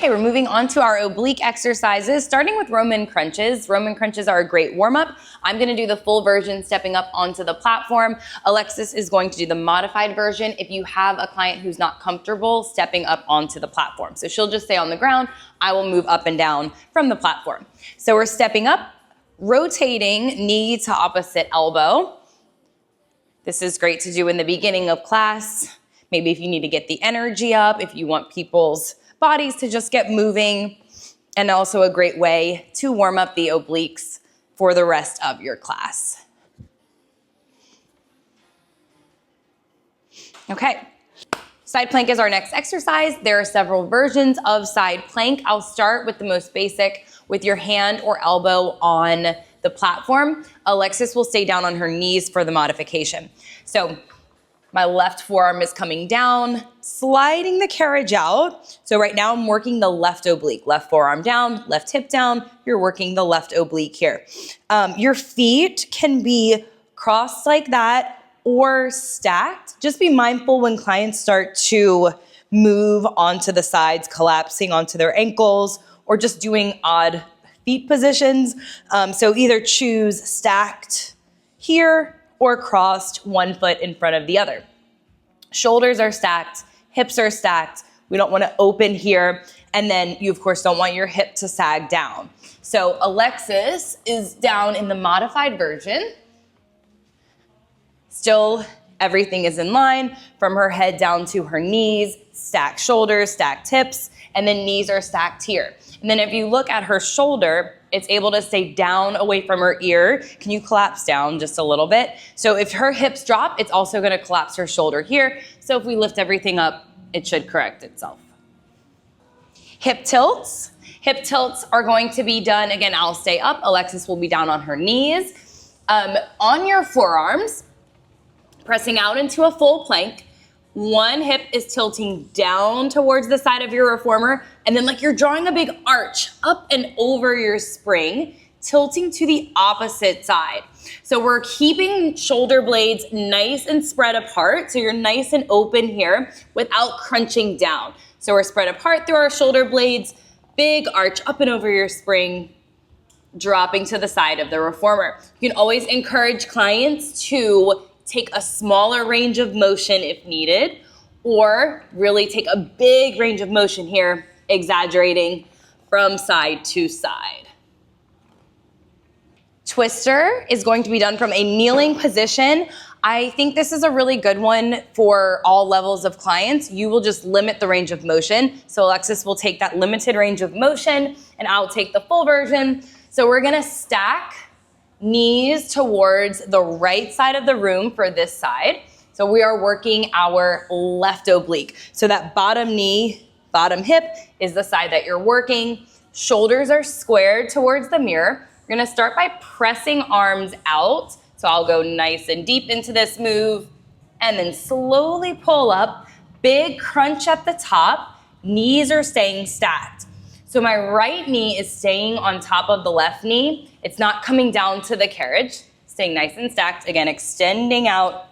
Okay, we're moving on to our oblique exercises, starting with Roman crunches. Roman crunches are a great warm-up. I'm gonna do the full version, stepping up onto the platform. Alexis is going to do the modified version if you have a client who's not comfortable stepping up onto the platform. So she'll just stay on the ground. I will move up and down from the platform. So we're stepping up, rotating knee to opposite elbow. This is great to do in the beginning of class. Maybe if you need to get the energy up, if you want people's bodies to just get moving, and also a great way to warm up the obliques for the rest of your class. Okay, side plank is our next exercise. There are several versions of side plank. I'll start with the most basic with your hand or elbow on the platform. Alexis will stay down on her knees for the modification. So my left forearm is coming down, sliding the carriage out. So right now I'm working the left oblique, left forearm down, left hip down. You're working the left oblique here. Your feet can be crossed like that or stacked. Just be mindful when clients start to move onto the sides, collapsing onto their ankles, or just doing odd feet positions. So either choose stacked here or crossed, one foot in front of the other. Shoulders are stacked, hips are stacked. We don't want to open here. And then you, of course, don't want your hip to sag down. So Alexis is down in the modified version. Still, everything is in line from her head down to her knees, stacked shoulders, stacked hips, and then knees are stacked here. And then if you look at her shoulder, it's able to stay down away from her ear. Can you collapse down just a little bit? So if her hips drop, it's also gonna collapse her shoulder here. So if we lift everything up, it should correct itself. Hip tilts. Hip tilts are going to be done, again, I'll stay up. Alexis will be down on her knees. On your forearms, pressing out into a full plank. One hip is tilting down towards the side of your reformer, and then like you're drawing a big arch up and over your spring, tilting to the opposite side. So we're keeping shoulder blades nice and spread apart, so you're nice and open here without crunching down. So we're spread apart through our shoulder blades, big arch up and over your spring, dropping to the side of the reformer. You can always encourage clients to take a smaller range of motion if needed, or really take a big range of motion here, exaggerating from side to side. Twister is going to be done from a kneeling position. I think this is a really good one for all levels of clients. You will just limit the range of motion. So Alexis will take that limited range of motion, and I'll take the full version. So we're gonna stack knees towards the right side of the room for this side. So we are working our left oblique. So that bottom knee, bottom hip is the side that you're working. Shoulders are squared towards the mirror. You're gonna start by pressing arms out. So I'll go nice and deep into this move and then slowly pull up, big crunch at the top, knees are staying stacked. So my right knee is staying on top of the left knee. It's not coming down to the carriage, staying nice and stacked. Again, extending out,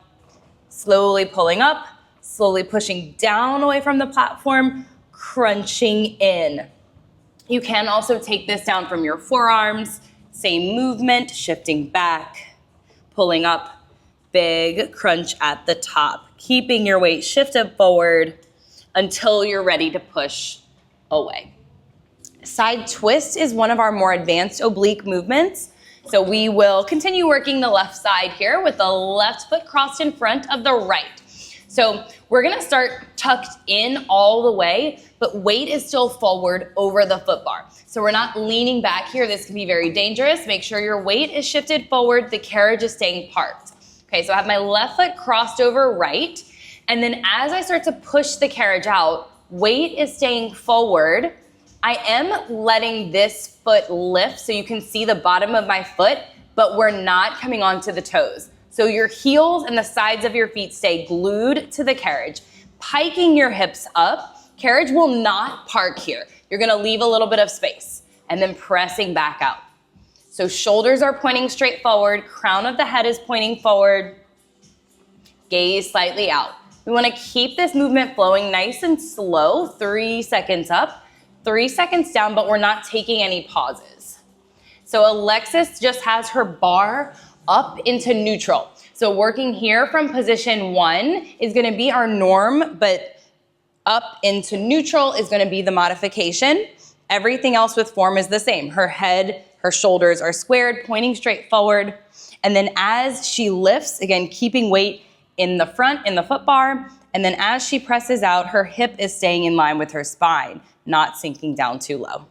slowly pulling up, slowly pushing down away from the platform, crunching in. You can also take this down from your forearms, same movement, shifting back, pulling up, big crunch at the top, keeping your weight shifted forward until you're ready to push away. Side twist is one of our more advanced oblique movements. So we will continue working the left side here with the left foot crossed in front of the right. So we're gonna start tucked in all the way, but weight is still forward over the foot bar. So we're not leaning back here. This can be very dangerous. Make sure your weight is shifted forward, the carriage is staying parked. Okay, so I have my left foot crossed over right, and then as I start to push the carriage out, weight is staying forward. I am letting this foot lift so you can see the bottom of my foot, but we're not coming onto the toes. So your heels and the sides of your feet stay glued to the carriage, piking your hips up. Carriage will not park here. You're gonna leave a little bit of space and then pressing back out. So shoulders are pointing straight forward, crown of the head is pointing forward, gaze slightly out. We wanna keep this movement flowing nice and slow, 3 seconds up, 3 seconds down, but we're not taking any pauses. So Alexis just has her bar up into neutral. So working here from position 1 is gonna be our norm, but up into neutral is gonna be the modification. Everything else with form is the same. Her head, her shoulders are squared, pointing straight forward. And then as she lifts, again, keeping weight in the front, in the foot bar, and then as she presses out, her hip is staying in line with her spine, not sinking down too low.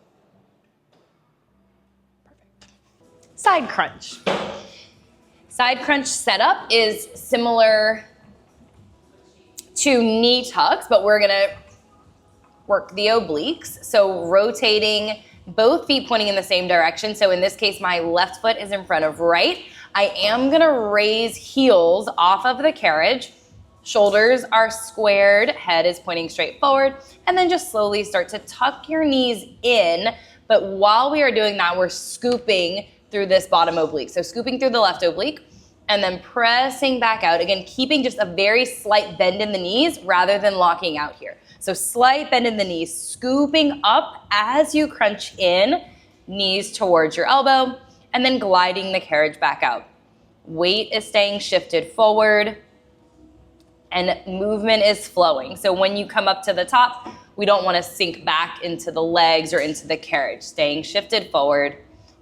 Perfect. Side crunch. Side crunch setup is similar to knee tucks, but we're gonna work the obliques. So rotating both feet pointing in the same direction. So in this case, my left foot is in front of right. I am gonna raise heels off of the carriage. Shoulders are squared, head is pointing straight forward, and then just slowly start to tuck your knees in. But while we are doing that, we're scooping through this bottom oblique. So scooping through the left oblique and then pressing back out. Again, keeping just a very slight bend in the knees rather than locking out here. So slight bend in the knees, scooping up as you crunch in, knees towards your elbow, and then gliding the carriage back out. Weight is staying shifted forward, and movement is flowing. So when you come up to the top, we don't want to sink back into the legs or into the carriage. Staying shifted forward,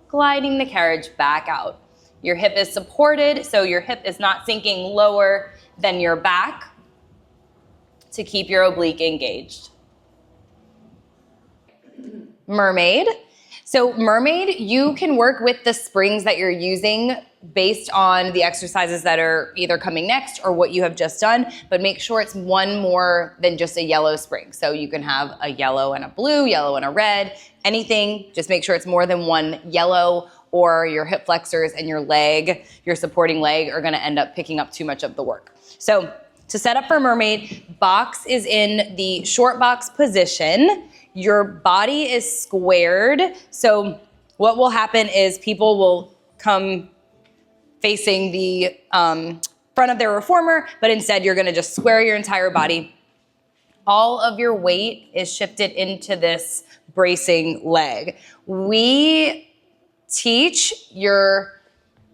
gliding the carriage back out. Your hip is supported, so your hip is not sinking lower than your back to keep your oblique engaged. Mermaid. So mermaid, you can work with the springs that you're using based on the exercises that are either coming next or what you have just done, but make sure it's one more than just a yellow spring. So you can have a yellow and a blue, yellow and a red, anything, just make sure it's more than one yellow, or your hip flexors and your leg, your supporting leg, are gonna end up picking up too much of the work. So to set up for mermaid, box is in the short box position. Your body is squared. So what will happen is people will come facing the front of their reformer, but instead you're gonna just square your entire body. All of your weight is shifted into this bracing leg. We teach your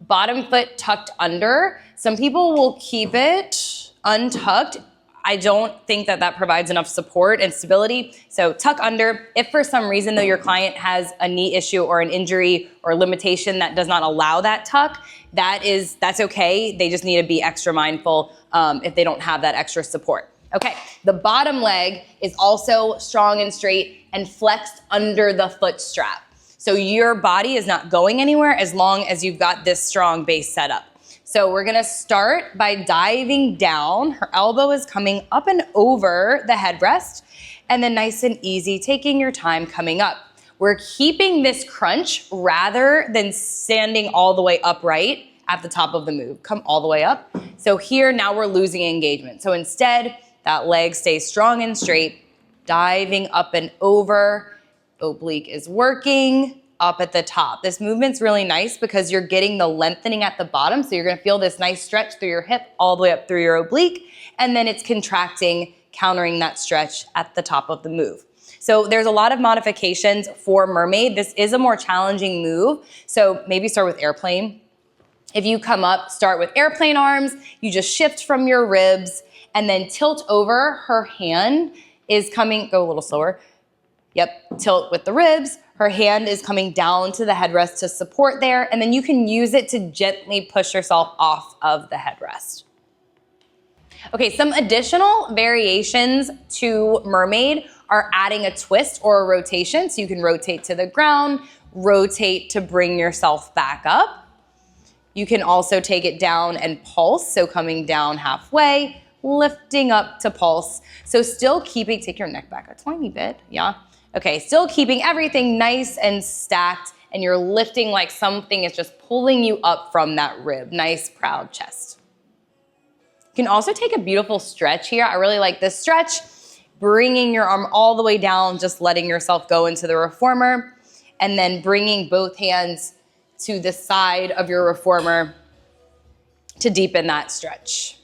bottom foot tucked under. Some people will keep it untucked. I don't think that that provides enough support and stability. So tuck under. If for some reason though your client has a knee issue or an injury or limitation that does not allow that tuck, that's okay. They just need to be extra mindful if they don't have that extra support. Okay, the bottom leg is also strong and straight and flexed under the foot strap. So your body is not going anywhere as long as you've got this strong base set up. So we're gonna start by diving down. Her elbow is coming up and over the headrest, and then nice and easy, taking your time coming up. We're keeping this crunch rather than standing all the way upright at the top of the move. Come all the way up. So here now we're losing engagement. So instead, that leg stays strong and straight, diving up and over. Oblique is working up at the top. This movement's really nice because you're getting the lengthening at the bottom. So you're gonna feel this nice stretch through your hip all the way up through your oblique. And then it's contracting, countering that stretch at the top of the move. So there's a lot of modifications for mermaid. This is a more challenging move. So maybe start with airplane. If you come up, start with airplane arms. You just shift from your ribs and then tilt over. Her hand is coming, go a little slower. Yep, tilt with the ribs. Her hand is coming down to the headrest to support there, and then you can use it to gently push yourself off of the headrest. Okay, some additional variations to mermaid are adding a twist or a rotation. So you can rotate to the ground, rotate to bring yourself back up. You can also take it down and pulse, so coming down halfway, lifting up to pulse. So still keeping, take your neck back a tiny bit, yeah. Okay, still keeping everything nice and stacked, and you're lifting like something is just pulling you up from that rib. Nice, proud chest. You can also take a beautiful stretch here. I really like this stretch. Bringing your arm all the way down, just letting yourself go into the reformer, and then bringing both hands to the side of your reformer to deepen that stretch.